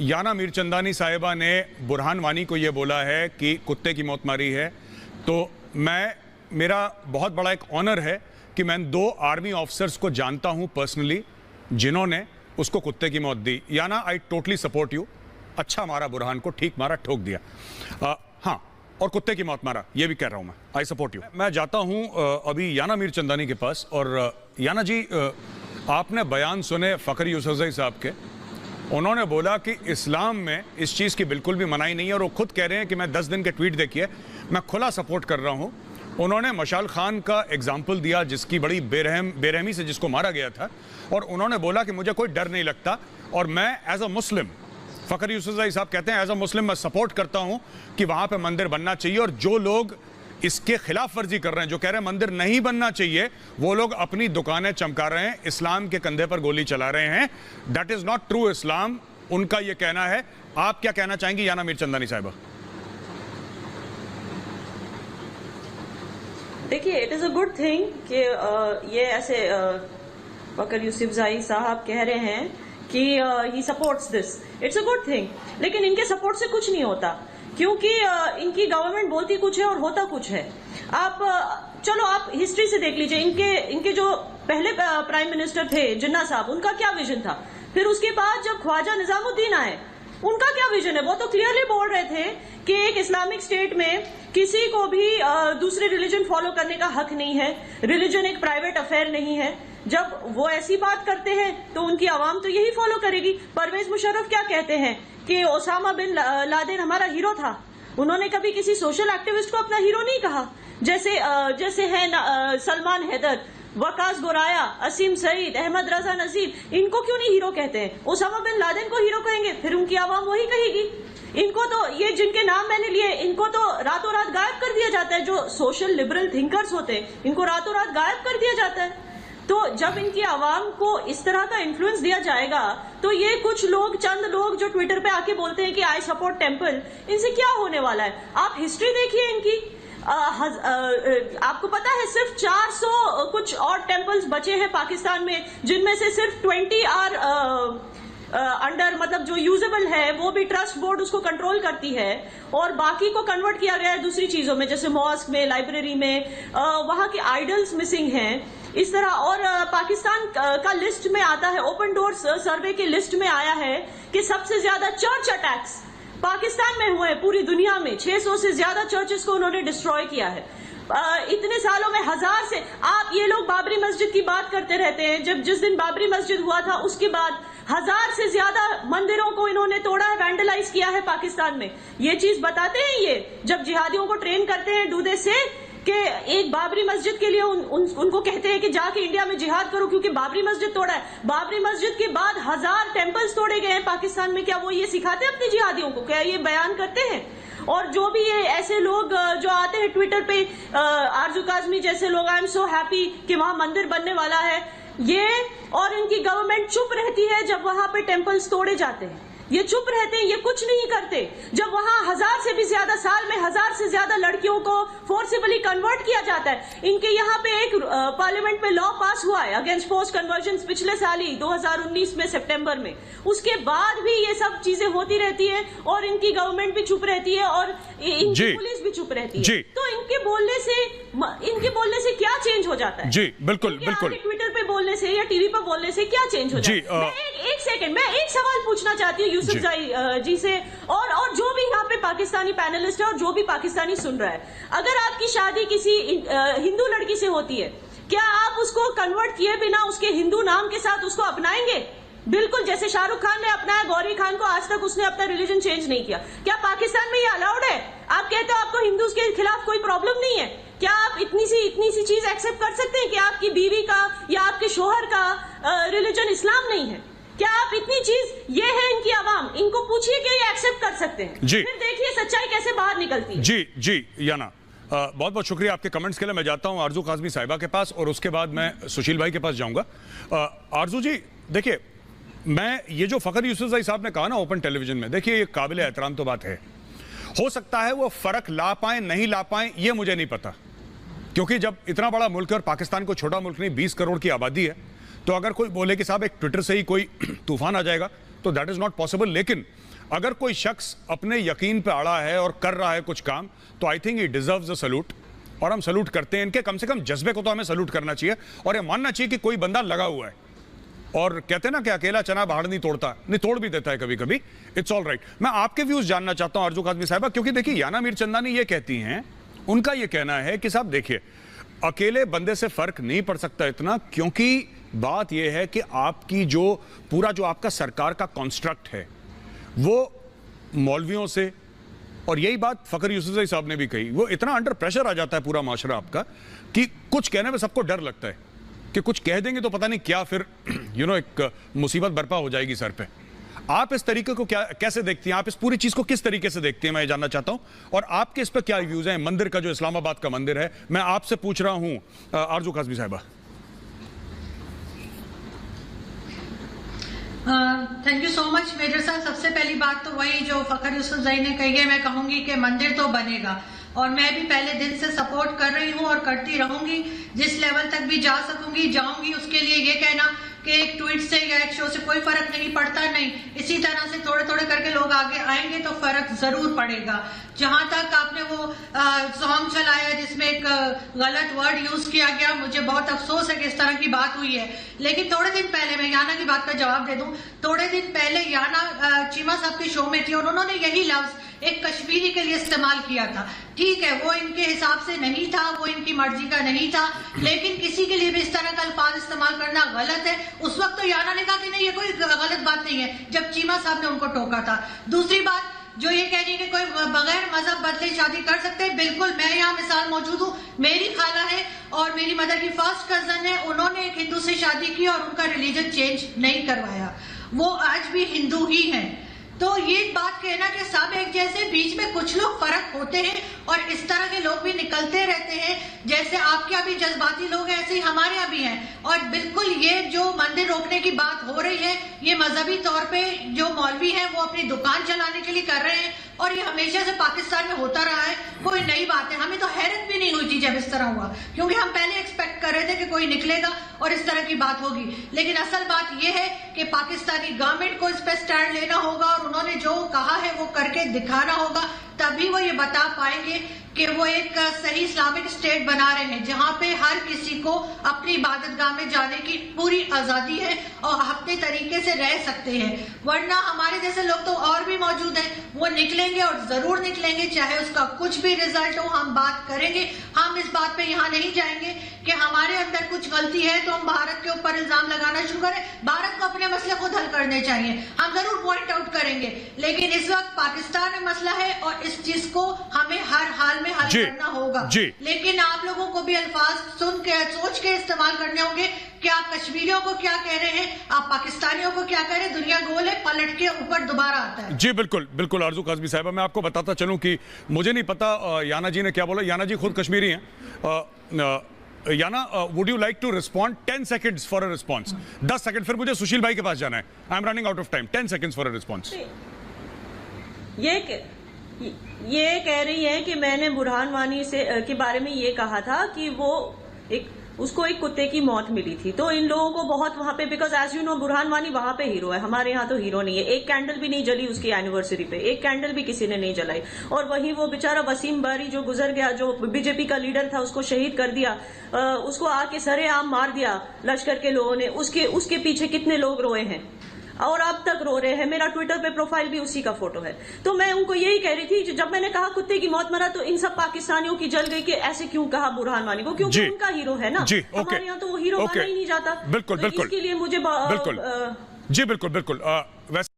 याना मीरचंदानी साहिबा ने बुरहान वानी को ये बोला है कि कुत्ते की मौत मारी है, तो मेरा बहुत बड़ा एक ऑनर है कि मैं 2 आर्मी ऑफिसर्स को जानता हूं पर्सनली जिन्होंने उसको कुत्ते की मौत दी। याना, आई टोटली सपोर्ट यू। अच्छा मारा बुरहान को, ठीक मारा, ठोक दिया। हाँ, और कुत्ते की मौत मारा, ये भी कह रहा हूं मैं, आई सपोर्ट यू। मैं जाता हूं अभी याना मीरचंदानी के पास। और याना जी, आपने बयान सुने फ़खर यूसुफ़ज़ई साहब के। उन्होंने बोला कि इस्लाम में इस चीज़ की बिल्कुल भी मनाही नहीं है, और वो खुद कह रहे हैं कि मैं 10 दिन के ट्वीट देखिए, मैं खुला सपोर्ट कर रहा हूं। उन्होंने मशाल खान का एग्जाम्पल दिया जिसकी बड़ी बेरहमी से जिसको मारा गया था, और उन्होंने बोला कि मुझे कोई डर नहीं लगता, और मैं एज अ मुस्लिम, फ़खर यूसुफ़ज़ई साहब कहते हैं एज अ मुस्लिम मैं सपोर्ट करता हूं कि वहां पे मंदिर बनना चाहिए। और जो लोग इसके खिलाफ वर्जी कर रहे हैं, जो कह रहे हैं मंदिर नहीं बनना चाहिए, वो लोग अपनी दुकानें चमका रहे हैं, इस्लाम के कंधे पर गोली चला रहे हैं। दैट इज नॉट ट्रू इस्लाम, उनका ये कहना है। आप क्या कहना चाहेंगी याना मीरचंदानी साहिबा? देखिए, it is a good thing कि ये ऐसे फ़खर यूसुफ़ज़ई साहब कह रहे हैं कि he supports this. It's a good thing, लेकिन इनके सपोर्ट से कुछ नहीं होता, क्योंकि इनकी गवर्नमेंट बोलती कुछ है और होता कुछ है। चलो आप हिस्ट्री से देख लीजिए, इनके जो पहले प्राइम मिनिस्टर थे जिन्ना साहब, उनका क्या विजन था। फिर उसके बाद जब ख्वाजा निजामुद्दीन आए, उनका क्या विजन है। वो तो क्लियरली बोल रहे थे कि एक इस्लामिक स्टेट में किसी को भी दूसरे रिलीजन फॉलो करने का हक नहीं है, रिलीजन एक प्राइवेट अफेयर नहीं है। जब वो ऐसी बात करते हैं तो उनकी आवाम तो यही फॉलो करेगी। परवेज मुशर्रफ क्या कहते हैं कि ओसामा बिन लादेन हमारा हीरो था। उन्होंने कभी किसी सोशल एक्टिविस्ट को अपना हीरो नहीं कहा। जैसे है सलमान हैदर, वकास गोराया, असीम सईद, अहमद रजा नजीर, इनको क्यों नहीं हीरो कहते हैं। ओसामा बिन लादेन को हीरो कहेंगे, फिर उनकी आवाम वही कहेगी। इनको तो ये जिनके नाम मैंने लिए, इनको तो रातों रात गायब कर दिया जाता है। जो सोशल लिबरल थिंकर्स होते हैं, इनको रातों रात गायब कर दिया जाता है। तो जब इनकी आवाम को इस तरह का इन्फ्लुएंस दिया जाएगा, तो ये कुछ लोग, चंद लोग जो ट्विटर पे आके बोलते हैं कि आई सपोर्ट टेम्पल, इनसे क्या होने वाला है। आप हिस्ट्री देखिए इनकी। आपको पता है सिर्फ 400 कुछ और टेम्पल्स बचे हैं पाकिस्तान में, जिनमें से सिर्फ 20 आर अंडर, मतलब जो यूजेबल है वो भी ट्रस्ट बोर्ड उसको कंट्रोल करती है, और बाकी को कन्वर्ट किया गया है दूसरी चीजों में, जैसे मॉस्क में, लाइब्रेरी में। वहां के आइडल्स मिसिंग हैं इस तरह। और पाकिस्तान का लिस्ट में आता है, ओपन डोर्स सर्वे के लिस्ट में आया है कि सबसे ज्यादा चर्च अटैक्स पाकिस्तान में हुए हैं पूरी दुनिया में। 600 से ज्यादा चर्चेस को उन्होंने डिस्ट्रॉय किया है। इतने सालों में 1000 से, आप ये लोग बाबरी मस्जिद की बात करते रहते हैं। जिस दिन बाबरी मस्जिद हुआ था उसके बाद 1000 से ज्यादा मंदिरों को इन्होंने तोड़ा है, वैंडलाइज किया है पाकिस्तान में। ये चीज बताते हैं ये, जब जिहादियों को ट्रेन करते हैं डू दे से कि एक बाबरी मस्जिद के लिए उनको कहते हैं कि जाके इंडिया में जिहाद करो क्योंकि बाबरी मस्जिद तोड़ा है। बाबरी मस्जिद के बाद 1000 टेम्पल्स तोड़े गए हैं पाकिस्तान में। क्या वो ये सिखाते हैं अपने जिहादियों को? क्या ये बयान करते हैं? और जो भी ये ऐसे लोग जो आते हैं ट्विटर पे, आरजू काजमी जैसे लोग, आई एम सो हैप्पी कि वहां मंदिर बनने वाला है, ये और इनकी गवर्नमेंट चुप रहती है जब वहां पे टेम्पल्स तोड़े जाते हैं। ये चुप रहते हैं, ये कुछ नहीं करते। जब वहां 1000 से भी ज्यादा, साल में 1000 से ज्यादा लड़कियों को फोर्सिबली कन्वर्ट किया जाता है। इनके यहाँ पे एक पार्लियामेंट में लॉ पास हुआ है अगेंस्ट फोर्स कन्वर्जन पिछले साल ही 2019 में सितंबर में। उसके बाद भी ये सब चीजें होती रहती है और इनकी गवर्नमेंट भी चुप रहती है और इनकी पुलिस भी चुप रहती है। तो इनके बोलने से क्या चेंज हो जाता है? जी बिल्कुल बिल्कुल। ट्विटर पे बोलने से या टीवी पर बोलने से क्या चेंज हो जाता है? एक सेकंड, मैं एक सवाल पूछना चाहती हूँ यूसुफ़ज़ई जी से, और जो भी यहाँ पे पाकिस्तानी पैनलिस्ट है और जो भी पाकिस्तानी सुन रहा है, अगर आपकी शादी किसी हिंदू लड़की से होती है, क्या आप उसको कन्वर्ट किए बिना उसके हिंदू नाम के साथ उसको अपनाएंगे? बिल्कुल, जैसे शाहरुख खान ने अपनाया गौरी खान को, आज तक उसने अपना रिलीजन चेंज नहीं किया। क्या पाकिस्तान में ये अलाउड है? आप कहते हो आपको हिंदूज के खिलाफ कोई प्रॉब्लम नहीं है, क्या आप इतनी सी चीज एक्सेप्ट कर सकते हैं कि आपकी बीवी का या आपके शोहर का रिलीजन इस्लाम नहीं है? क्या आप इतनी चीज, ये है इनकी आवाम, इनको पूछिए कि ये एक्सेप्ट कर सकते हैं। जी, फिर देखिए सच्चाई कैसे बाहर निकलती है। जी याना, बहुत बहुत शुक्रिया आपके कमेंट्स के लिए। मैं जाता हूं आरजू काजमी साहिबा के पास और उसके बाद मैं सुशील भाई के पास जाऊंगा। आरजू जी देखिए, मैं ये जो फ़खर यूसुफ़ज़ई साहब ने कहा ना ओपन टेलीविजन में, देखिए ये काबिल एहतराम तो बात है। हो सकता है वो फर्क ला पाए नहीं ला पाए, ये मुझे नहीं पता, क्योंकि जब इतना बड़ा मुल्क है और पाकिस्तान को छोटा मुल्क नहीं, 20 करोड़ की आबादी है, तो अगर कोई बोले कि साहब एक ट्विटर से ही कोई तूफान आ जाएगा तो दैट इज नॉट पॉसिबल। लेकिन अगर कोई शख्स अपने यकीन पे अड़ा है और कर रहा है कुछ काम, तो I think he deserves a salute, और हम सैल्यूट करते हैं। इनके कम से कम जज्बे को तो हमें सैल्यूट करना चाहिए और ये मानना चाहिए कि कोई बंदा लगा हुआ है। और कहते हैं ना कि अकेला चना पहाड़ नहीं तोड़ता, नहीं तोड़ भी देता है कभी कभी। It's all right. मैं आपके व्यूज जानना चाहता हूं आरजू काज़मी साहिबा, क्योंकि देखिए याना मीरचंदानी ये कहती हैं, उनका ये कहना है कि साहब देखिए अकेले बंदे से फर्क नहीं पड़ सकता इतना, क्योंकि बात यह है कि आपकी जो पूरा जो आपका सरकार का कॉन्स्ट्रक्ट है वो मौलवियों से, और यही बात फखर यूसुफजई साहब ने भी कही, वो इतना अंडर प्रेशर आ जाता है पूरा माशरा आपका कि कुछ कहने में सबको डर लगता है कि कुछ कह देंगे तो पता नहीं क्या फिर एक मुसीबत बर्पा हो जाएगी सर पे। आप इस तरीके को कैसे देखती हैं? आप इस पूरी चीज को किस तरीके से देखती हैं, मैं ये जानना चाहता हूं। और आपके इस पर क्या व्यूज हैं? मंदिर का जो इस्लामाबाद का मंदिर है, मैं आपसे पूछ रहा हूं आरजू काज़मी साहिबा। Thank you so much major साहब। सबसे पहली बात तो वही जो फखर यूसुफजई ने कही है, मैं कहूंगी कि मंदिर तो बनेगा, और मैं भी पहले दिन से सपोर्ट कर रही हूं और करती रहूंगी। जिस लेवल तक भी जा सकूंगी जाऊंगी। उसके लिए ये कहना कि एक ट्वीट से या एक शो से कोई फर्क नहीं पड़ता, नहीं, इसी तरह से थोड़े थोड़े करके लोग आगे आएंगे तो फर्क जरूर पड़ेगा। जहां तक आपने वो सॉन्ग चलाया जिसमें एक गलत वर्ड यूज किया गया, मुझे बहुत अफसोस है कि इस तरह की बात हुई है। लेकिन थोड़े दिन पहले, मैं याना की बात का जवाब दे दूं, थोड़े दिन पहले याना चीमा साहब के शो में थी और उन्होंने यही लफ्ज एक कश्मीरी के लिए इस्तेमाल किया था। ठीक है, वो इनके हिसाब से नहीं था, वो इनकी मर्जी का नहीं था, लेकिन किसी के लिए भी इस तरह का अल्फाज इस्तेमाल करना गलत है। उस वक्त तो याना ने कहा कि नहीं ये कोई गलत बात नहीं है, जब चीमा साहब ने उनको टोका था। दूसरी बात जो ये कह रही है कि कोई बगैर मजहब बदले शादी कर सकते हैं, बिल्कुल, मैं यहाँ मिसाल मौजूद हूँ। मेरी खाला है और मेरी मदर की फर्स्ट कजन है, उन्होंने एक हिंदू से शादी की और उनका रिलीजन चेंज नहीं करवाया, वो आज भी हिंदू ही है। तो ये बात कहना कि सब एक जैसे, बीच में कुछ लोग फर्क होते हैं और इस तरह के लोग भी निकलते रहते हैं। जैसे आपके यहाँ भी जज्बाती लोग हैं, ऐसे ही हमारे यहाँ भी हैं। और बिल्कुल ये जो मंदिर रोकने की बात हो रही है, ये मजहबी तौर पे जो मौलवी हैं वो अपनी दुकान चलाने के लिए कर रहे हैं, और ये हमेशा से पाकिस्तान में होता रहा है, कोई नई बात है। हमें तो हैरत भी नहीं हुई थी जब इस तरह हुआ, क्योंकि हम पहले एक्सपेक्ट कर रहे थे कि कोई निकलेगा और इस तरह की बात होगी। लेकिन असल बात यह है कि पाकिस्तानी गवर्नमेंट को इस पर स्टैंड लेना होगा और उन्होंने जो कहा है वो करके दिखाना होगा, तभी वो ये बता पाएंगे कि वो एक सही इस्लामिक स्टेट बना रहे हैं जहां पे हर किसी को अपनी इबादतगाह में जाने की पूरी आजादी है और अपने तरीके से रह सकते हैं। वरना हमारे जैसे लोग तो और भी मौजूद हैं, वो निकलेंगे और जरूर निकलेंगे, चाहे उसका कुछ भी रिजल्ट हो। हम बात करेंगे, हम इस बात पे यहाँ नहीं जाएंगे कि हमारे अंदर कुछ गलती है तो हम भारत के ऊपर इल्जाम लगाना शुरू करें। भारत को अपने मसले खुद हल करने चाहिए, हम जरूर पॉइंट आउट करेंगे, लेकिन इस वक्त पाकिस्तान में मसला है और इस चीज को हमें हर हाल में हल करना होगा। लेकिन आप लोगों को भी अल्फाज सुन के सोच के इस्तेमाल करने होंगे कि आप कश्मीरियों को क्या कह रहे हैं, आप पाकिस्तानियों को क्या कह रहे हैं। दुनिया गोल है, पलट के ऊपर दोबारा आता है। जी बिल्कुल बिल्कुल आरजू काज़मी साहिबा, मैं आपको बताता चलूं कि मुझे नहीं पता याना जी ने क्या बोला। याना जी खुद कश्मीरी हैं। Yana, would you like to respond? 10 seconds for a response. 10 second, फिर मुझे सुशील भाई के पास जाना है। I am running out of time. 10 seconds for a response. ये कह रही है कि मैंने बुरहान वानी से के बारे में ये कहा था कि वो उसको एक कुत्ते की मौत मिली थी। तो इन लोगों को बहुत वहां पे, because as you know Burhan Wani वहां पे हीरो है, हमारे यहाँ तो हीरो नहीं है। एक कैंडल भी नहीं जली उसकी एनिवर्सरी पे, एक कैंडल भी किसी ने नहीं जलाई। और वहीं वो बेचारा वसीम बारी जो गुजर गया, जो बीजेपी का लीडर था, उसको शहीद कर दिया, उसको आके सरेआम मार दिया लश्कर के लोगों ने। उसके पीछे कितने लोग रोए हैं और अब तक रो रहे हैं। मेरा ट्विटर पे प्रोफाइल भी उसी का फोटो है। तो मैं उनको यही कह रही थी, जब मैंने कहा कुत्ते की मौत मरा, तो इन सब पाकिस्तानियों की जल गई कि ऐसे क्यों कहा बुरहान वानी को, क्योंकि उनका हीरो है ना। हमारे यहाँ तो वो हीरो माना ही नहीं जाता। बिल्कुल बिल्कुल, इसके लिए मुझे बिल्कुल जी बिल्कुल बिल्कुल। वैसे